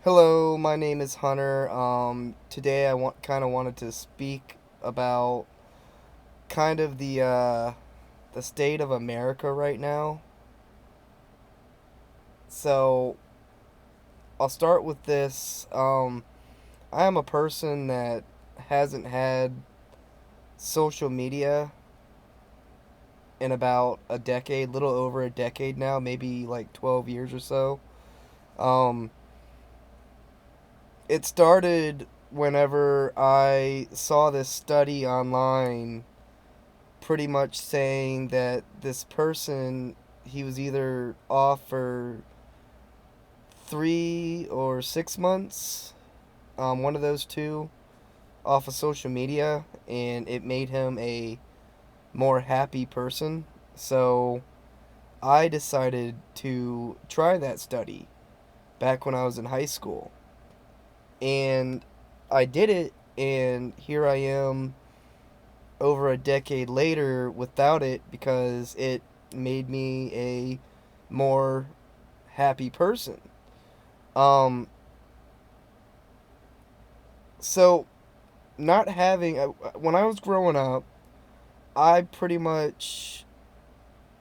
Hello, my name is Hunter. Today I wanted to speak about kind of the state of America right now. So I'll start with this. I am a person that hasn't had social media in about a decade, little over a decade now, maybe like 12 years or so. Um, it started whenever I saw this study online pretty much saying that this person, he was either off for 3 or 6 months, one of those two, off of social media, and it made him a more happy person. So I decided to try that study back when I was in high school. And I did it, and here I am over a decade later without it because it made me a more happy person. Um, so not having when I was growing up, I pretty much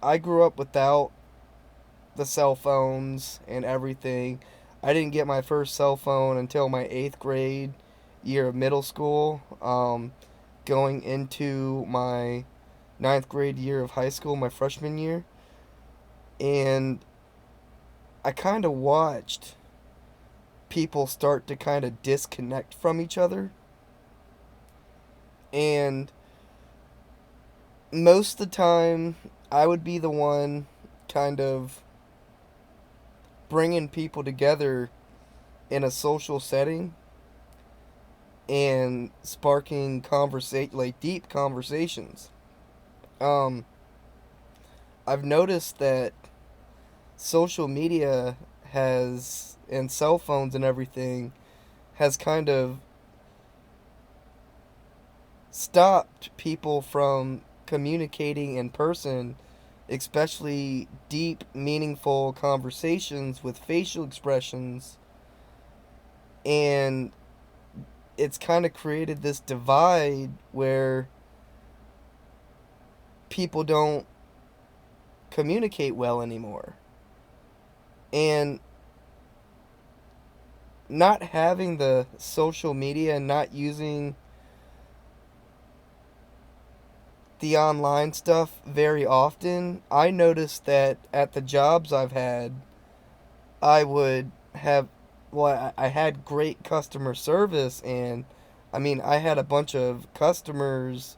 I grew up without the cell phones and everything. I didn't get my first cell phone until my 8th grade year of middle school. Going into my ninth grade year of high school, my freshman year, and I kind of watched people start to kind of disconnect from each other. And most of the time, I would be the one kind of bringing people together in a social setting and sparking like deep conversations. Um, I've noticed that social media has and cell phones and everything has kind of stopped people from communicating in person, especially deep, meaningful conversations with facial expressions. And it's kind of created this divide where people don't communicate well anymore. And not having the social media and not using the online stuff very often, I noticed that at the jobs I've had, I would have, well, I had great customer service, and I mean, I had a bunch of customers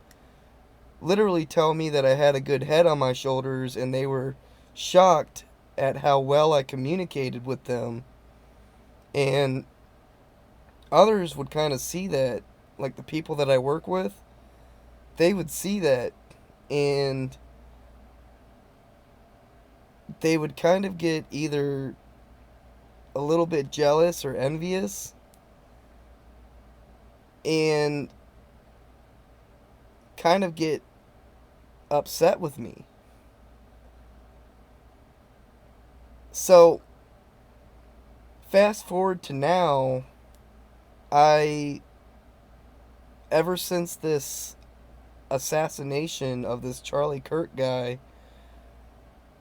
literally tell me that I had a good head on my shoulders, and they were shocked at how well I communicated with them. And others would kind of see that, like the people that I work with, they would see that, and they would kind of get either a little bit jealous or envious and kind of get upset with me. So, fast forward to now, I, ever since this assassination of this Charlie Kirk guy,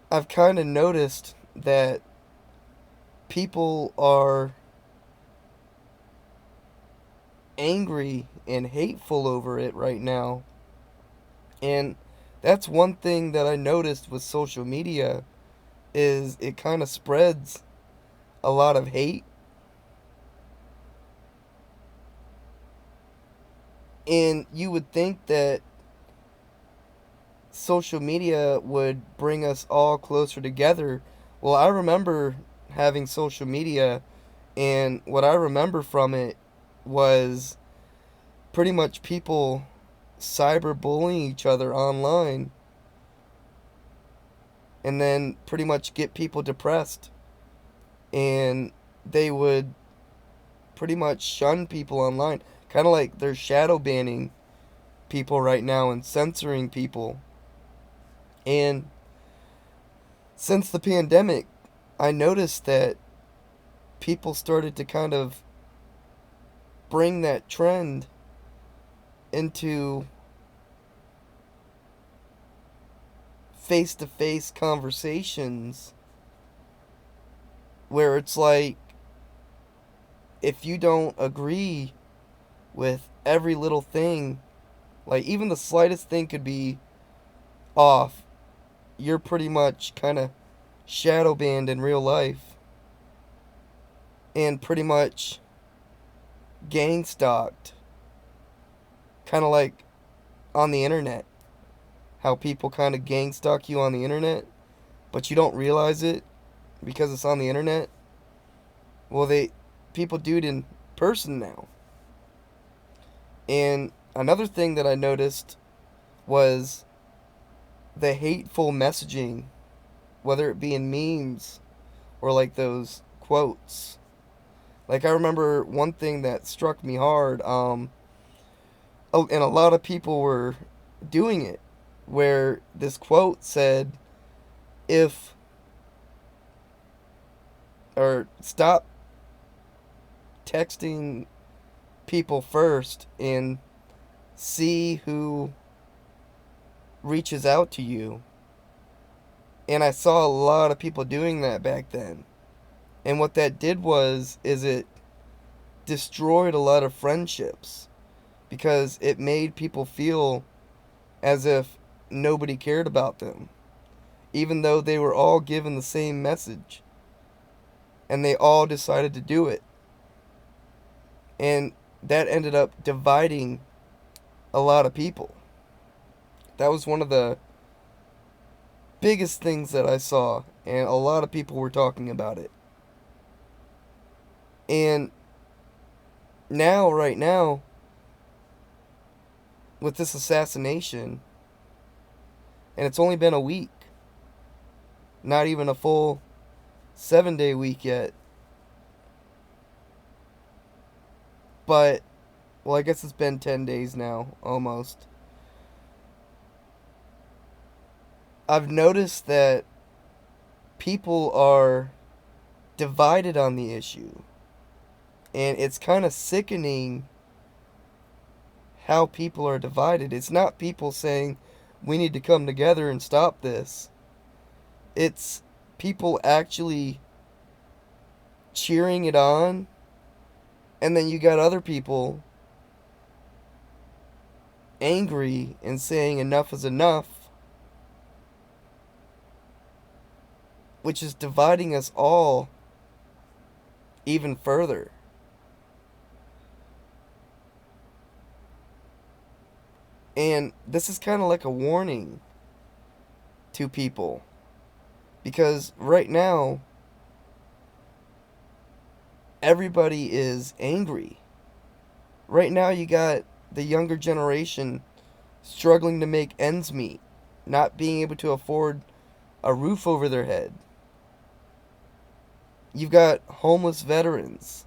I've kind of noticed that people are angry and hateful over it right now. And that's one thing that I noticed with social media is it kind of spreads a lot of hate. And you would think that social media would bring us all closer together. Well, I remember having social media, and what I remember from it was pretty much people cyberbullying each other online and then pretty much get people depressed. And they would pretty much shun people online. Kind of like they're shadow banning people right now and censoring people. And since the pandemic, I noticed that people started to kind of bring that trend into face to face conversations where it's like, if you don't agree with every little thing, like even the slightest thing could be off, you're pretty much kind of shadow banned in real life and pretty much gang stalked, kind of like on the internet. How people kind of gang stalk you on the internet, but you don't realize it because it's on the internet. Well, people do it in person now. And another thing that I noticed was the hateful messaging, whether it be in memes or like those quotes. Like I remember one thing that struck me hard, and a lot of people were doing it, where this quote said, if or stop texting people first and see who reaches out to you. And I saw a lot of people doing that back then. And what that did is it destroyed a lot of friendships because it made people feel as if nobody cared about them, even though they were all given the same message and they all decided to do it. And that ended up dividing a lot of people. That was one of the biggest things that I saw, and a lot of people were talking about it. And now, right now, with this assassination, and it's only been a week, not even a full 7-day week yet, but, well, I guess it's been 10 days now, almost. I've noticed that people are divided on the issue. And it's kind of sickening how people are divided. It's not people saying, we need to come together and stop this. It's people actually cheering it on. And then you got other people angry and saying enough is enough, which is dividing us all even further. And this is kind of like a warning to people. Because right now, everybody is angry. Right now, you got the younger generation struggling to make ends meet, not being able to afford a roof over their head. You've got homeless veterans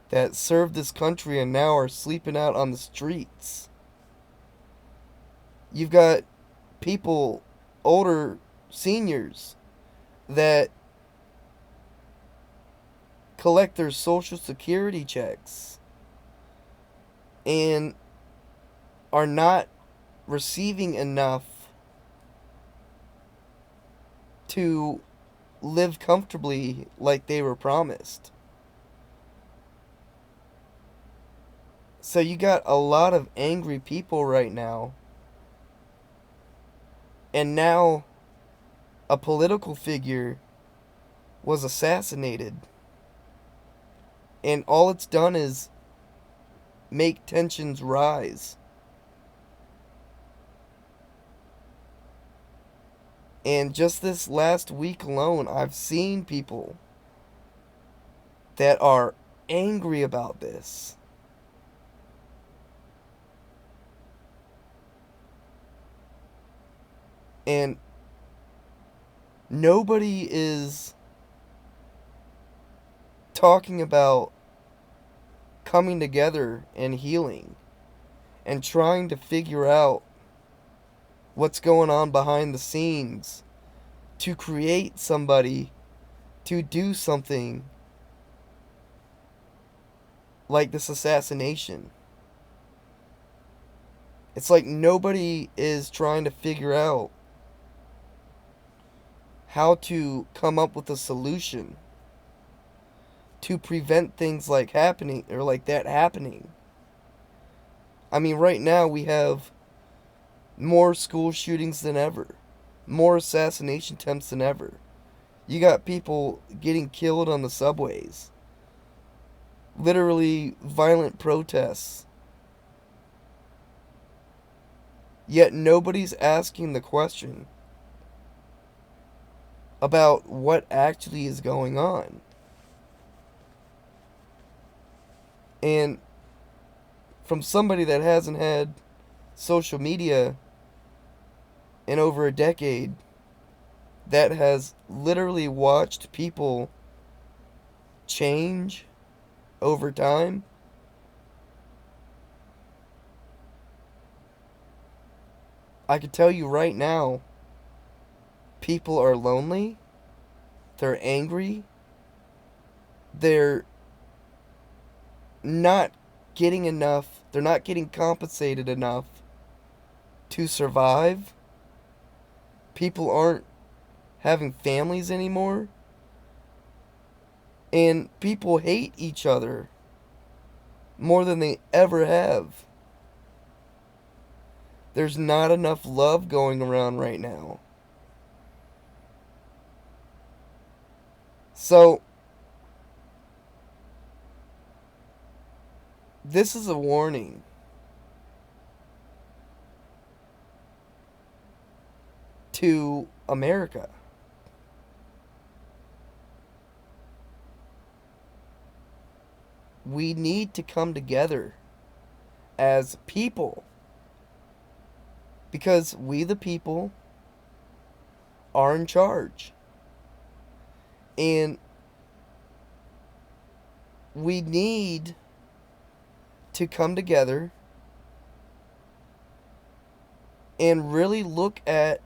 that served this country and now are sleeping out on the streets. You've got people, older seniors, that collect their Social Security checks and are not receiving enough to live comfortably like they were promised. So you got a lot of angry people right now. And now a political figure was assassinated. And all it's done is make tensions rise. And just this last week alone, I've seen people that are angry about this. And nobody is talking about coming together and healing and trying to figure out what's going on behind the scenes to create somebody to do something like this assassination. It's like nobody is trying to figure out how to come up with a solution to prevent things like happening or like that happening. I mean, right now we have more school shootings than ever, more assassination attempts than ever. You got people getting killed on the subways, literally violent protests. Yet nobody's asking the question about what actually is going on. And from somebody that hasn't had social media in over a decade, that has literally watched people change over time, I can tell you right now, people are lonely, they're angry, they're not getting enough, they're not getting compensated enough to survive. People aren't having families anymore. And people hate each other more than they ever have. There's not enough love going around right now. So, this is a warning. To America. We need to come together as people. Because we, the people, are in charge. And we need to come together and really look at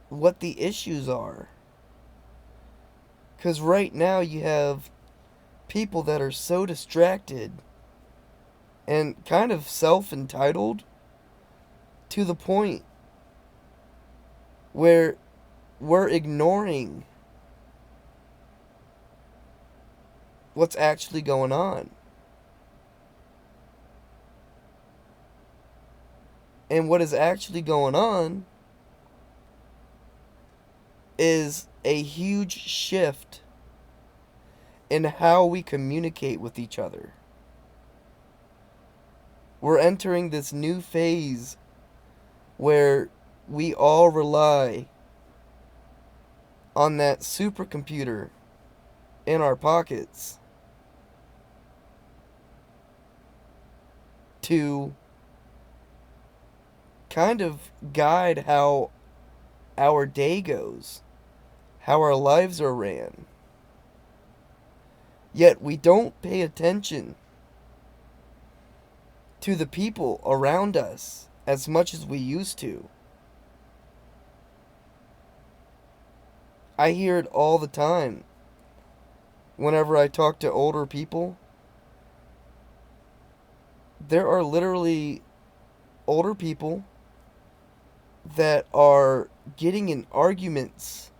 what the issues are. Because right now you have people that are so distracted and kind of self-entitled to the point where we're ignoring what's actually going on. And what is actually going on is a huge shift in how we communicate with each other. We're entering this new phase where we all rely on that supercomputer in our pockets to kind of guide how our day goes, how our lives are ran. Yet we don't pay attention to the people around us as much as we used to. I hear it all the time whenever I talk to older people. There are literally older people that are getting in arguments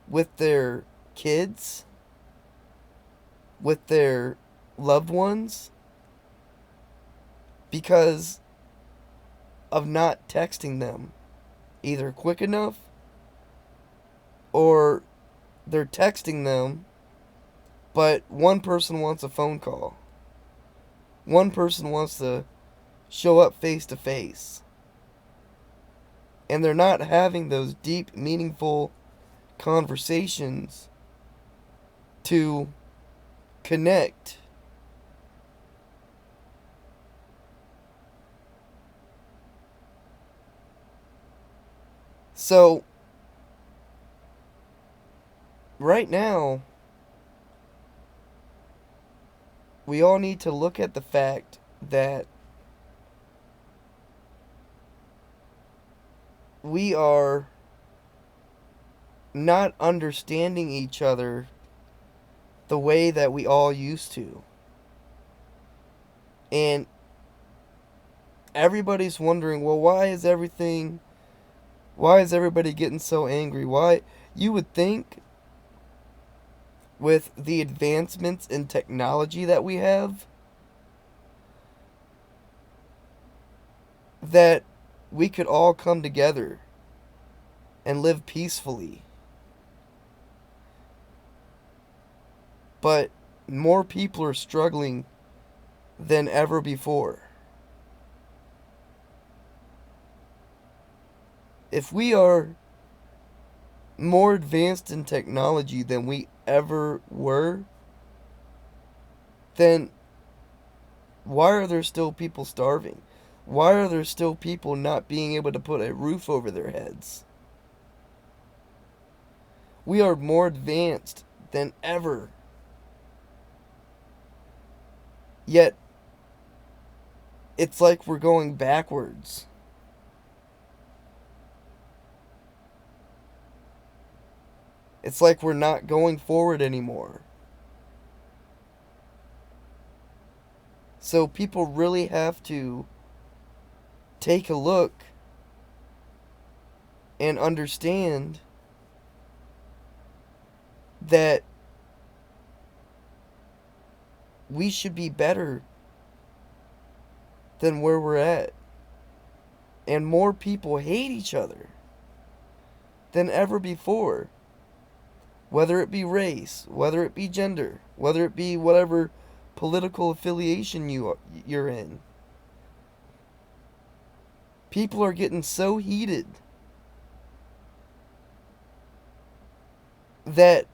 with their kids, with their loved ones, because of not texting them either quick enough, or they're texting them, but one person wants a phone call. One person wants to show up face to face. And they're not having those deep, meaningful conversations to connect. So, right now, we all need to look at the fact that we are not understanding each other the way that we all used to. And everybody's wondering, well, why is everybody getting so angry? Why? You would think with the advancements in technology that we have that we could all come together and live peacefully. But more people are struggling than ever before. If we are more advanced in technology than we ever were, then why are there still people starving? Why are there still people not being able to put a roof over their heads? We are more advanced than ever. Yet, it's like we're going backwards. It's like we're not going forward anymore. So people really have to take a look and understand that we should be better than where we're at. And more people hate each other than ever before. Whether it be race, whether it be gender, whether it be whatever political affiliation you're in. People are getting so heated that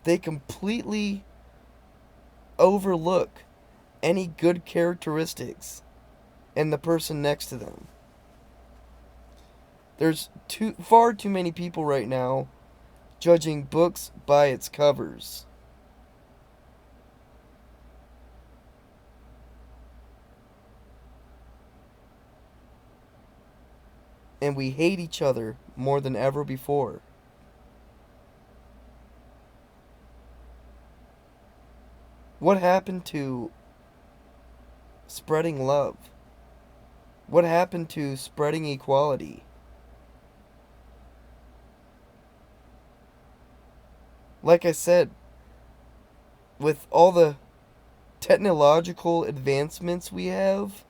they completely overlook any good characteristics in the person next to them. There's far too many people right now judging books by its covers. And we hate each other more than ever before. What happened to spreading love? What happened to spreading equality? Like I said, with all the technological advancements we have,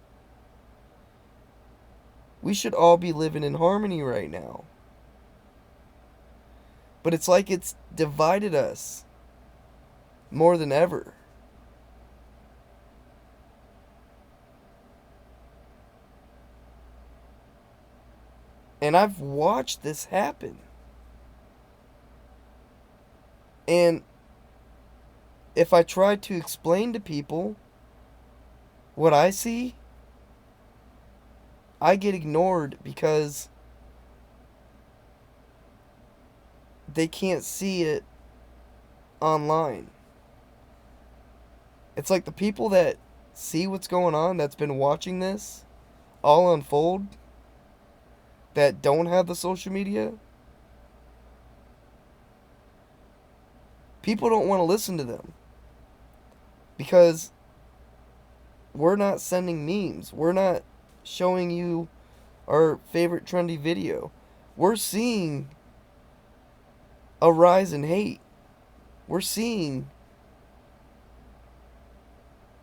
we should all be living in harmony right now. But it's like it's divided us more than ever. And I've watched this happen. And if I try to explain to people what I see, I get ignored because they can't see it online. It's like the people that see what's going on, that's been watching this all unfold, that don't have the social media, people don't want to listen to them because we're not sending memes. We're not showing you our favorite trendy video. We're seeing a rise in hate. We're seeing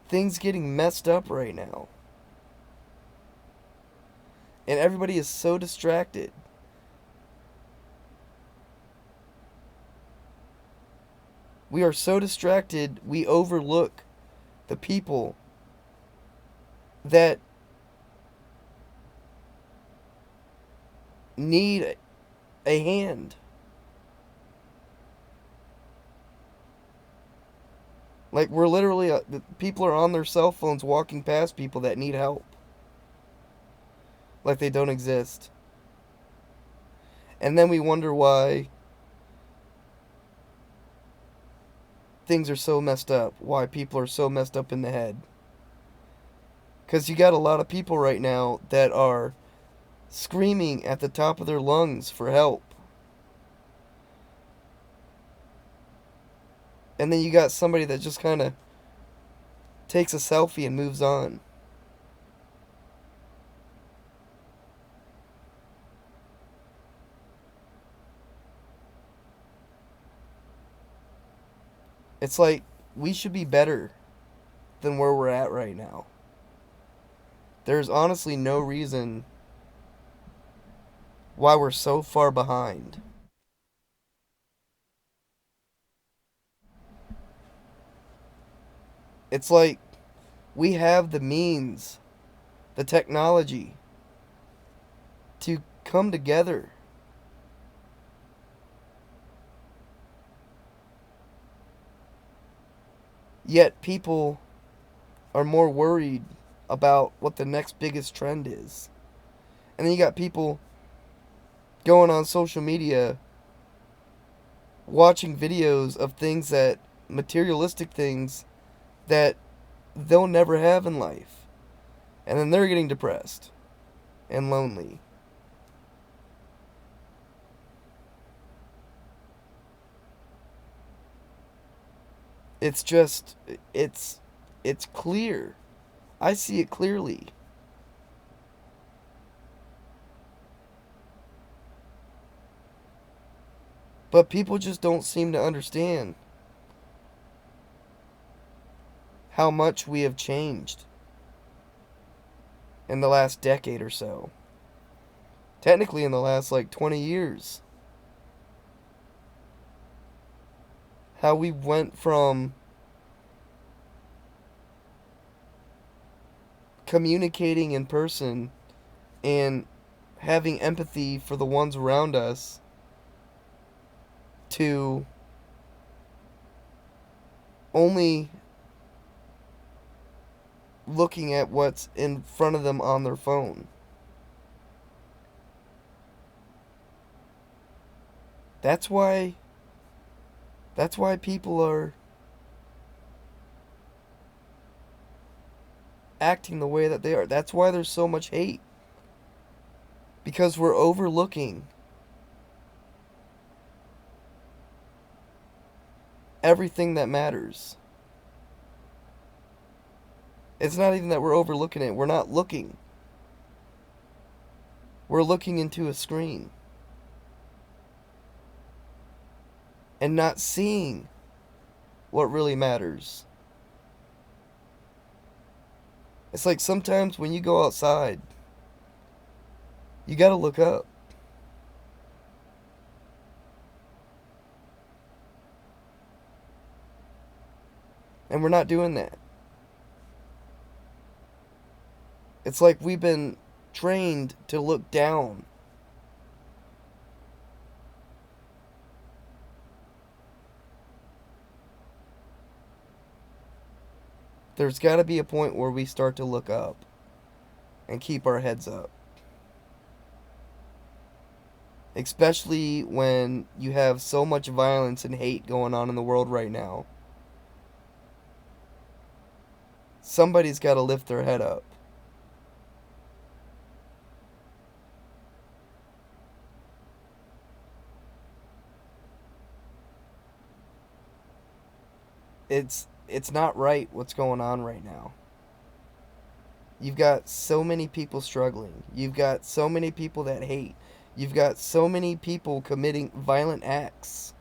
things getting messed up right now. And everybody is so distracted. We are so distracted, we overlook the people that need a hand. Like, we're literally, people are on their cell phones walking past people that need help. Like they don't exist. And then we wonder why things are so messed up. Why people are so messed up in the head. Because you got a lot of people right now that are screaming at the top of their lungs for help. And then you got somebody that just kind of takes a selfie and moves on. It's like we should be better than where we're at right now. There's honestly no reason why we're so far behind. It's like we have the means, the technology to come together. Yet people are more worried about what the next biggest trend is. And then you got people going on social media watching videos of things that materialistic things that they'll never have in life. And then they're getting depressed and lonely. It's just it's clear. I see it clearly. But people just don't seem to understand how much we have changed in the last decade or so. Technically in the last like 20 years. How we went from communicating in person and having empathy for the ones around us to only looking at what's in front of them on their phone. That's why people are acting the way that they are. That's why there's so much hate. Because we're overlooking everything that matters. It's not even that we're overlooking it. We're not looking. We're looking into a screen and not seeing what really matters. It's like sometimes when you go outside, you gotta look up. And we're not doing that. It's like we've been trained to look down. There's got to be a point where we start to look up and keep our heads up. Especially when you have so much violence and hate going on in the world right now. Somebody's got to lift their head up. It's not right what's going on right now. You've got so many people struggling. You've got so many people that hate. You've got so many people committing violent acts.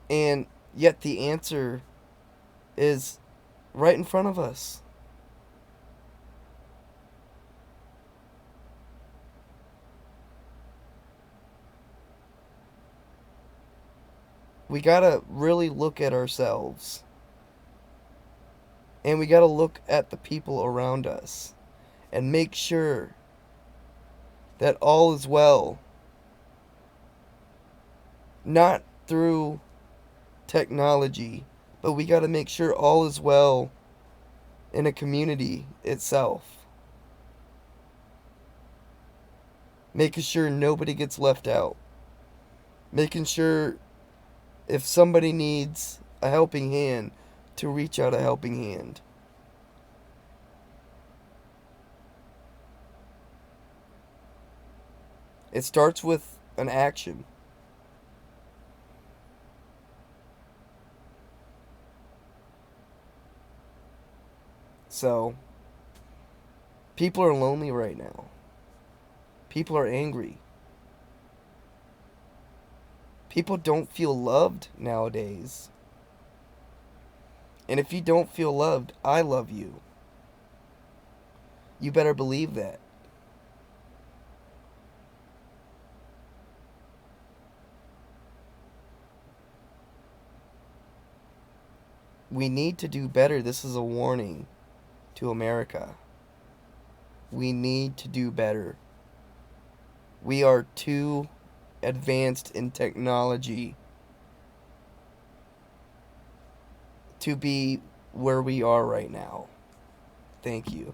And yet the answer is right in front of us. We gotta really look at ourselves. And we gotta look at the people around us. And make sure that all is well. Not through technology, but we gotta make sure all is well in a community itself. Making sure nobody gets left out. Making sure if somebody needs a helping hand, to reach out a helping hand. It starts with an action. So, people are lonely right now. People are angry. People don't feel loved nowadays. And if you don't feel loved, I love you. You better believe that. We need to do better. This is a warning to America. We need to do better. We are too advanced in technology to be where we are right now. Thank you.